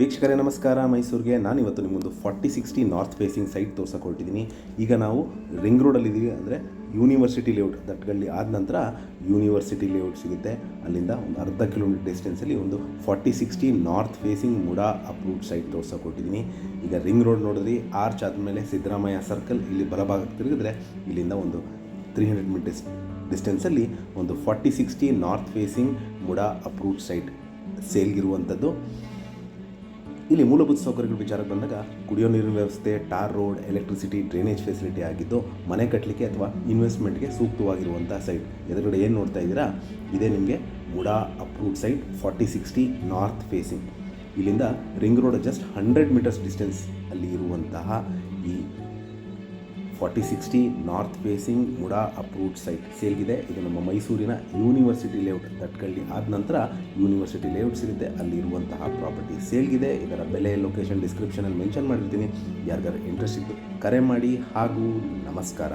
ವೀಕ್ಷಕರೇ ನಮಸ್ಕಾರ. ಮೈಸೂರಿಗೆ ನಾನಿವತ್ತು ನಿಮ್ಮೊಂದು 4060 ನಾರ್ತ್ ಫೇಸಿಂಗ್ ಸೈಟ್ ತೋರ್ಸಕ್ಕೆ ಹೊರಟಿದ್ದೀನಿ. ಈಗ ನಾವು ರಿಂಗ್ ರೋಡಲ್ಲಿದ್ದೀವಿ, ಅಂದರೆ ಯೂನಿವರ್ಸಿಟಿ ಲೇಔಟ್ ದಟ್ಗಳ್ಳಿ ಆದ ನಂತರ ಯೂನಿವರ್ಸಿಟಿ ಲೇಔಟ್ ಸಿಗುತ್ತೆ. ಅಲ್ಲಿಂದ ಒಂದು ಅರ್ಧ ಕಿಲೋಮೀಟರ್ ಡಿಸ್ಟೆನ್ಸಲ್ಲಿ ಒಂದು 4060 north facing MUDA approved site ತೋರ್ಸಕ್ಕೆ ಹೊರಟಿದ್ದೀನಿ. ಈಗ ರಿಂಗ್ ರೋಡ್ ನೋಡಿದ್ರಿ, ಆರ್ಚ್ ಆದಮೇಲೆ ಸಿದ್ದರಾಮಯ್ಯ ಸರ್ಕಲ್, ಇಲ್ಲಿ ಬಲಭಾಗಕ್ಕೆ ತಿರುಗಿದ್ರೆ ಇಲ್ಲಿಂದ ಒಂದು 300 ಮೀಟರ್ಸ್ ಡಿಸ್ಟೆನ್ಸಲ್ಲಿ ಒಂದು 4060 north facing MUDA approved site ಸೇಲ್ಗಿರುವಂಥದ್ದು. ಇಲ್ಲಿ ಮೂಲಭೂತ ಸೌಕರ್ಯಗಳ ವಿಚಾರಕ್ಕೆ ಬಂದಾಗ ಕುಡಿಯೋ ನೀರಿನ ವ್ಯವಸ್ಥೆ, tar road, electricity, drainage facility ಆಗಿದ್ದು ಮನೆ ಕಟ್ಟಲಿಕ್ಕೆ ಅಥವಾ ಇನ್ವೆಸ್ಟ್ಮೆಂಟ್ಗೆ ಸೂಕ್ತವಾಗಿರುವಂಥ ಸೈಟ್. ಎದುರುಗಡೆ ಏನು ನೋಡ್ತಾ ಇದ್ದೀರಾ, ಇದೇ ನಿಮಗೆ MUDA approved site 4060 north facing. ಇಲ್ಲಿಂದ ring road just 100 metres distance ಅಲ್ಲಿ ಇರುವಂತಹ ಈ 4060 north facing MUDA approved site ಸೇಲ್ಗಿದೆ. ಇದು ನಮ್ಮ ಮೈಸೂರಿನ ಯೂನಿವರ್ಸಿಟಿ ಲೇಔಟ್ ದಟ್ಕಳ್ಳಿ ಆದ ನಂತರ ಯೂನಿವರ್ಸಿಟಿ ಲೇಔಟ್ ಸಿಗುತ್ತೆ, ಅಲ್ಲಿರುವಂತಹ ಪ್ರಾಪರ್ಟಿ ಸೇಲ್ಗಿದೆ. ಇದರ ಬೆಲೆ, ಲೊಕೇಶನ್ ಡಿಸ್ಕ್ರಿಪ್ಷನಲ್ಲಿ ಮೆನ್ಷನ್ ಮಾಡಿರ್ತೀನಿ. ಯಾರಿಗಾರು ಇಂಟ್ರೆಸ್ಟ್ ಇದ್ದು ಕರೆ ಮಾಡಿ. ಹಾಗೂ ನಮಸ್ಕಾರ.